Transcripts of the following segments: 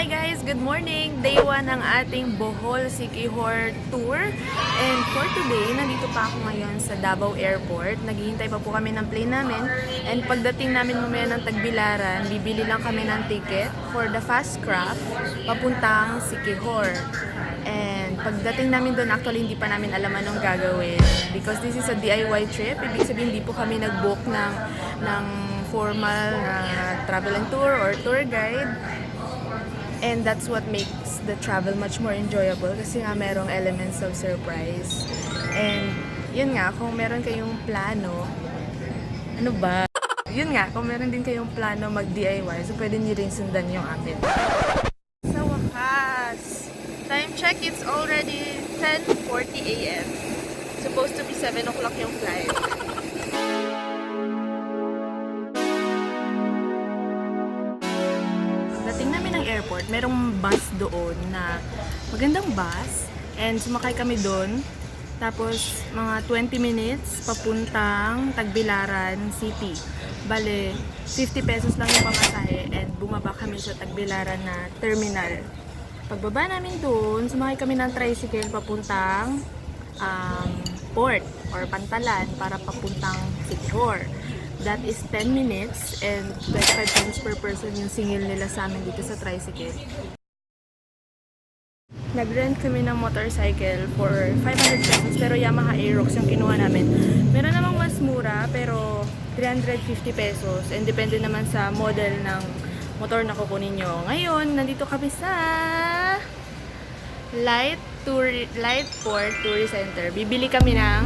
Hi guys! Good morning! Day 1 ng ating Bohol Siquijor Tour. And for today, nandito pa ako ngayon sa Davao Airport. Naghihintay pa po kami ng plane namin. And pagdating namin mamaya ng Tagbilaran, bibili lang kami ng ticket for the fast craft papuntang Siquijor. And pagdating namin doon, actually hindi pa namin alam anong gagawin. Because this is a DIY trip. Ibig sabihin hindi po kami nag-book ng formal na travel and tour or tour guide. And that's what makes the travel much more enjoyable kasi nga merong elements of surprise. And yun nga, kung meron kayong plano, ano ba? Yun nga, kung meron din kayong plano mag-DIY, so pwede nyo rin sundan yung amin. Sa wakas, time check, it's already 10:40 a.m. Supposed to be 7 o'clock yung flight. Airport, merong bus doon na magandang bus and sumakay kami doon. Tapos mga 20 minutes papuntang Tagbilaran City. Bale, 50 pesos lang yung pamasahe and bumaba kami sa Tagbilaran na terminal. Pagbaba namin doon, sumakay kami ng tricycle papuntang port or pantalan para papuntang Siquijor. That is 10 minutes and 25 pesos per person yung singil nila sa amin dito sa tricycle. Nag-rent kami ng motorcycle for 500 pesos pero Yamaha Aerox yung kinuha namin. Meron namang mas mura pero 350 pesos and depende naman sa model ng motor na kukunin nyo. Ngayon, nandito kami sa Light Port Tourist Center. Bibili kami ng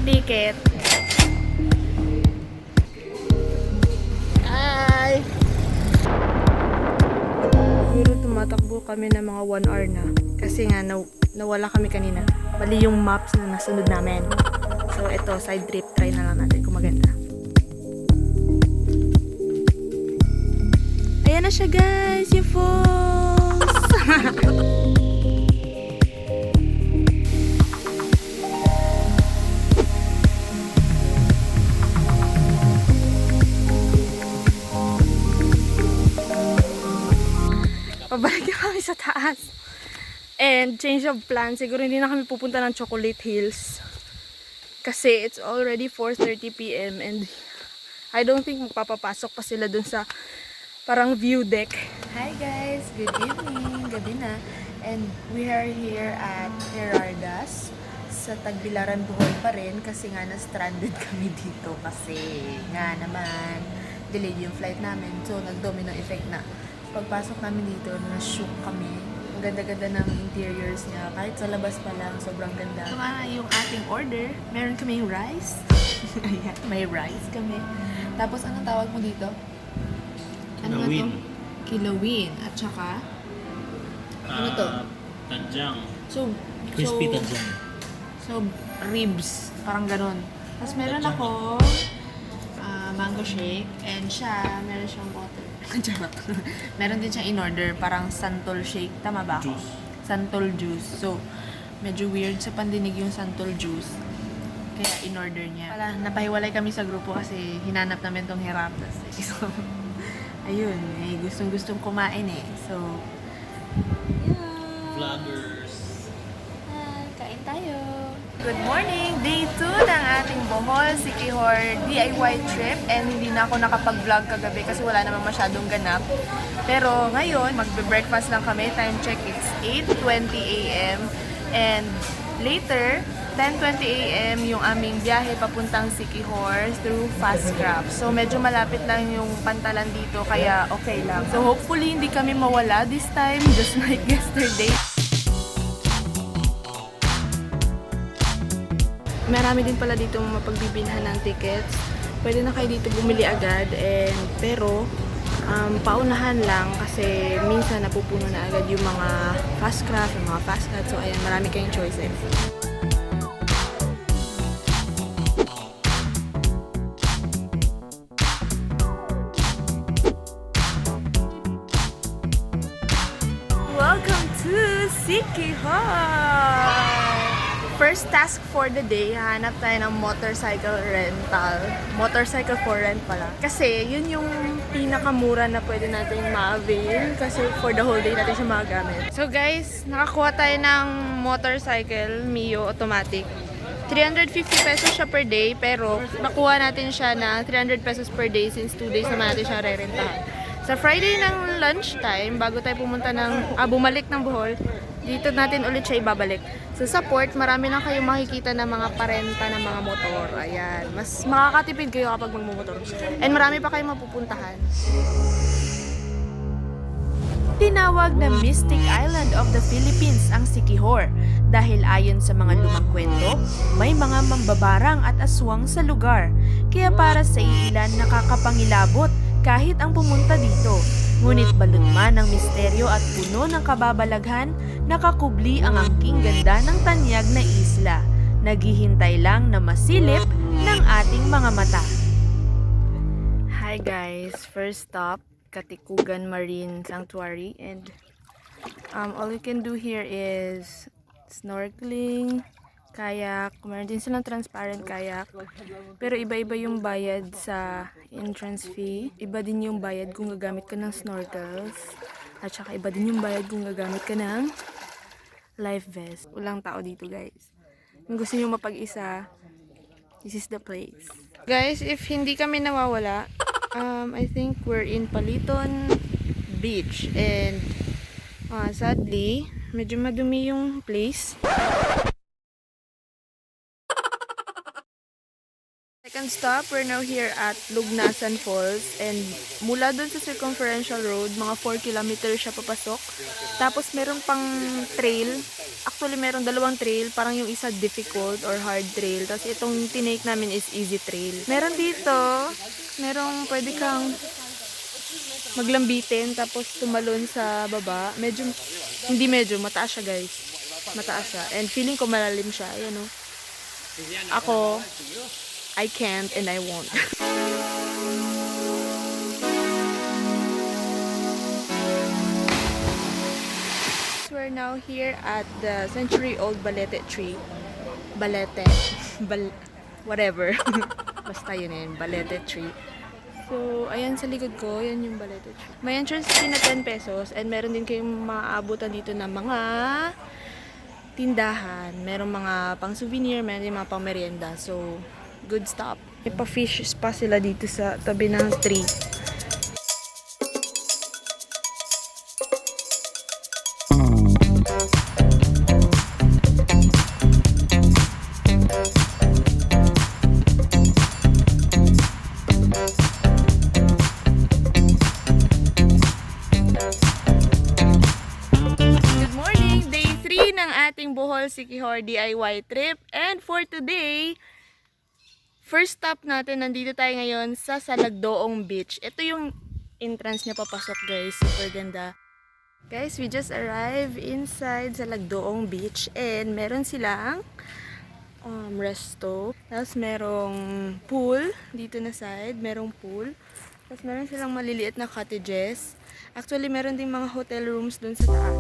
ticket. Pero tumatakbo kami ng mga 1 hour na. Kasi nga, nawala kami kanina. Bali yung maps na nasunod namin. So, ito, side trip. Try na lang natin kung maganda. Ayan na siya, guys! Yung falls! Pabalik na kami sa taas. And change of plan. Siguro hindi na kami pupunta ng Chocolate Hills. Kasi it's already 4:30 p.m. and I don't think magpapapasok pa sila dun sa parang view deck. Hi guys! Good evening! Gabi na. And we are here at Gerarda's sa Tagbilaran, Bohol pa rin. Kasi nga na-stranded kami dito. Kasi nga naman delayed yung flight namin. So nag-domino effect na. Pagpasok namin dito, na-shook kami. Ang ganda-ganda ng interiors niya. Kahit sa labas pa lang, sobrang ganda. Ito nga yung ating order. Meron kaming rice. Ayan, may rice kami. Tapos, anong tawag mo dito? Ano Kilawin. to? Kilawin. At saka, ano to? Tanjang. So, Crispy tanjang. So, ribs. Parang ganun. Tapos, meron ako mango shake. And siya, meron siyang water. Meron din siyang in-order, parang santol shake. Tama ba ako? Juice. Santol juice. So, medyo weird sa pandinig yung santol juice. Kaya in-order niya. Pala, napahiwalay kami sa grupo kasi hinanap namin tong Gerarda. So, ayun. Eh, gustong-gustong kumain eh. So, yeah. Vloggers. Kain tayo. Good morning! Day 2 ng ating Bohol Siquijor DIY trip. And hindi na ako nakapag-vlog kagabi kasi wala namang masyadong ganap. Pero ngayon, magbe-breakfast lang kami. Time check, it's 8:20 a.m. And later, 10:20 a.m. yung aming biyahe papuntang Siquijor through fast craft. So medyo malapit lang yung pantalan dito kaya okay lang. So hopefully hindi kami mawala this time, just like yesterday. Marami din pala dito mapagbibilhan ng tickets. Pwede na kayo dito bumili agad. Pero, paunahan lang kasi minsan napupuno na agad yung mga fast craft, yung mga fast craft. So, ayan, marami kayong choices. Welcome to Siquijor! First task for the day, hanap tayo ng motorcycle rental. Motorcycle for rent pala. Kasi yun yung pinakamura na pwede natin ma-avail kasi for the whole day natin siya magagamit. So guys, nakakuha tayo ng motorcycle, Mio automatic. 350 pesos siya per day, pero nakuha natin siya na 300 pesos per day since 2 days naman natin siya re-rentahan. Sa Friday ng lunchtime, bago tayo pumunta bumalik ng Bohol, dito natin ulit siya ibabalik. So sa port, marami lang kayong makikita ng mga parenta ng mga motor. Ayan, mas makakatipid kayo kapag magmumotor. And marami pa kayong mapupuntahan. Tinawag na Mystic Island of the Philippines ang Siquijor dahil ayon sa mga lumang kwento, may mga mambabarang at aswang sa lugar. Kaya para sa ilan nakakapangilabot kahit ang pumunta dito. Ngunit balot man ng misteryo at puno ng kababalaghan, nakakubli ang angking ganda ng tanyag na isla. Naghihintay lang na masilip ng ating mga mata. Hi guys! First stop, Caticugan Marine Sanctuary, and all you can do here is snorkeling, kayak. Meron din silang transparent kayak, pero iba-iba yung bayad sa entrance fee. Iba din yung bayad kung gagamit ka ng snorkels, at saka iba din yung bayad kung gagamit ka ng life vest. Walang tao dito guys. Kung gusto nyo mapag-isa, this is the place. Guys, if hindi kami nawawala, I think we're in Paliton Beach, and sadly, medyo madumi yung place. Second stop, we're now here at Lugnason Falls, and mula dun sa circumferential road, mga 4 kilometers siya papasok. Tapos meron pang trail. Actually, meron dalawang trail. Parang yung isa difficult or hard trail. Tapos itong tinake namin is easy trail. Meron dito, merong pwede kang maglambitin tapos tumalon sa baba. Mataas siya guys. Mataas siya. And feeling ko malalim siya. Ayan o. Ako, I can't and I won't. We're now here at the century-old Balete tree. Balete. Whatever. Basta yun yun. Balete tree. So, ayan sa likod ko. Yan yung Balete tree. May entrance fee na 10 pesos. And meron din kayong maaabutan dito ng mga tindahan. Merong mga pang souvenir. Meron din mga pang merienda. So, good stop. May pa-fish spa sila dito sa tabi ng tree. Bohol Siquijor DIY trip, and for today, first stop natin, nandito tayo ngayon sa Salagdoong Beach. Ito yung entrance niya papasok guys, super ganda. Guys, we just arrived inside Salagdoong Beach, and meron silang resto, tapos merong pool dito na side, merong pool, tapos meron silang maliliit na cottages. Actually, meron ding mga hotel rooms dun sa taas.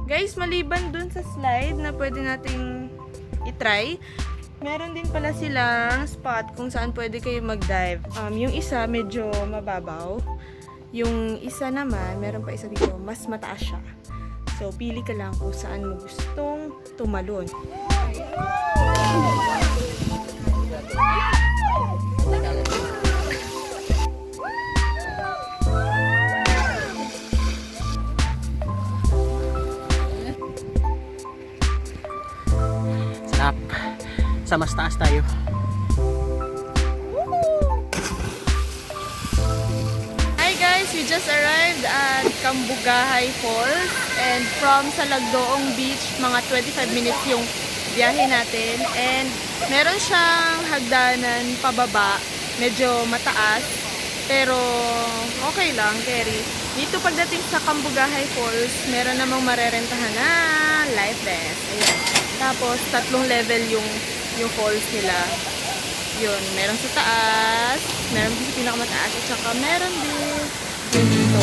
Guys, maliban dun sa slide na pwede nating itry, meron din pala silang spot kung saan pwede kayo mag-dive. Yung isa medyo mababaw. Yung isa naman, meron pa isa dito, mas mataas siya. So, pili ka lang kung saan mo gustong tumalon. Sa mas taas tayo. Hi guys, we just arrived at Cambugahay Falls, and from Salagdoong Beach, mga 25 minutes yung biyahe natin, and meron siyang hagdanan pababa, medyo mataas, pero okay lang, carry. Dito pagdating sa Cambugahay Falls, meron namang marerentahan na life vest. Ayan. Tapos 3 level yung falls nila. Yun, meron sa taas, meron din sa pinakamataas, at saka meron din yun dito.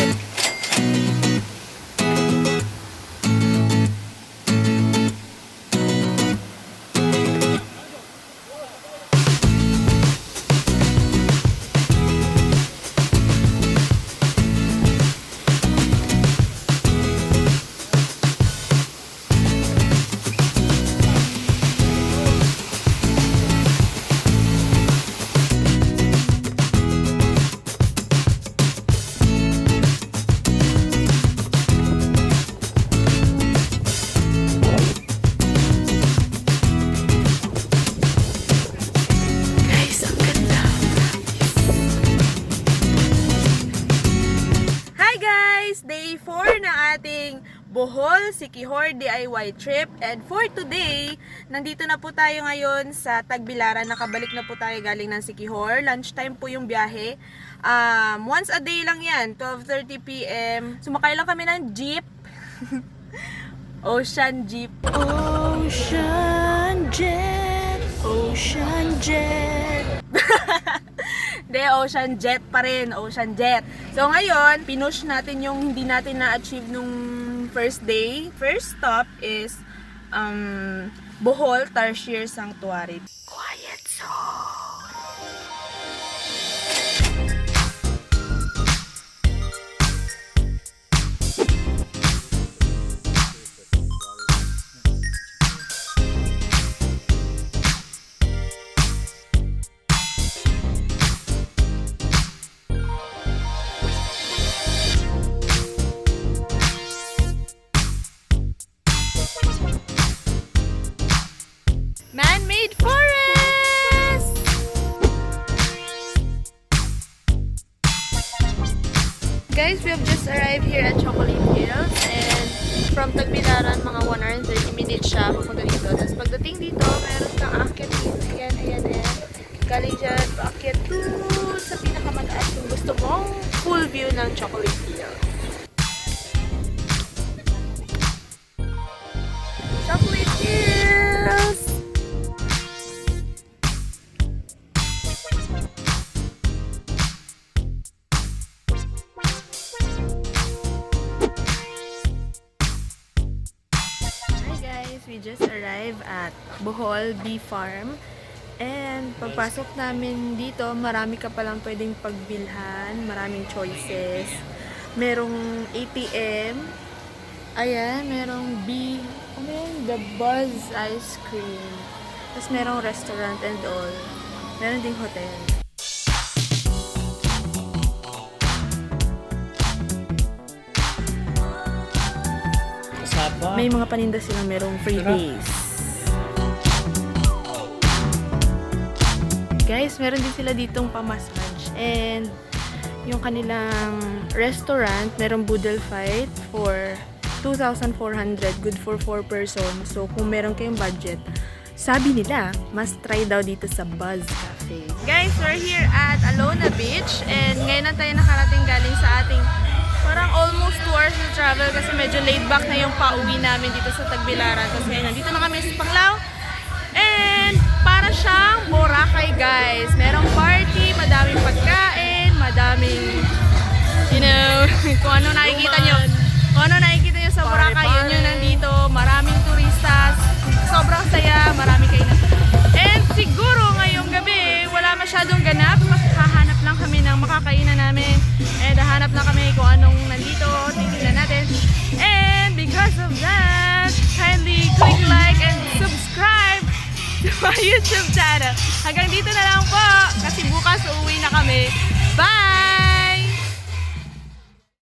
Day 4 ng ating Bohol Siquijor DIY trip, and for today, nandito na po tayo ngayon sa Tagbilaran. Nakabalik na po tayo galing ng Siquijor. Lunchtime po yung biyahe. Once a day lang yan, 12:30 PM. Sumakay lang kami ng jeep. Ocean jeep. Ocean jet. Ocean jet. De, ocean jet pa rin, ocean jet. So ngayon, pinush natin yung hindi natin na-achieve nung first day. First stop is Bohol Tarsier Sanctuary. Quiet zone. Man-made forest! Guys, we have just arrived here at Chocolate Hills, and from Tagbilaran, mga 1 hour and 30 minutes siya papunta dito. Tapos pagdating dito, meron kang akit dito. Ayan, ayan, ayan. Galing dyan, akit doon sa pinakamataas kung gusto mong full view ng Chocolate Hills. Chocolate Hills! We just arrived at Bohol Bee Farm, and pagpasok namin dito, marami ka palang pwedeng pagbilhan, maraming choices. Merong ATM, ayan, merong bee, ano yun? The Buzz Ice Cream. Tapos merong restaurant and all. Meron ding hotel. May mga paninda silang merong free days. Guys, meron din sila ditong pamassage. And yung kanilang restaurant, merong boodle fight for 2,400. Good for 4 persons. So, kung meron kayong budget, sabi nila, must try daw dito sa Buzz Cafe. Guys, we're here at Alona Beach. And ngayon na tayo nakarating galing sa ating parang almost 2 hours na travel kasi medyo laid back na yung pauwi namin dito sa Tagbilaran. Kasi ngayon, nandito na kami sa Panglao. And para siyang Boracay, guys. Merong party, madaming pagkain, madaming, you know, kung ano nakikita nyo. Kung ano nakikita nyo sa Boracay, yun yun nandito. Maraming turistas. Sobrang saya, marami kayo na. And siguro ngayong gabi, wala masyadong ganap. Hahanap lang kami ng makakainan namin. And hahanap lang kami kung anong nandito. Titignan natin. And because of that, kindly click like and subscribe to my YouTube channel. Hanggang dito na lang po. Kasi bukas uuwi na kami. Bye!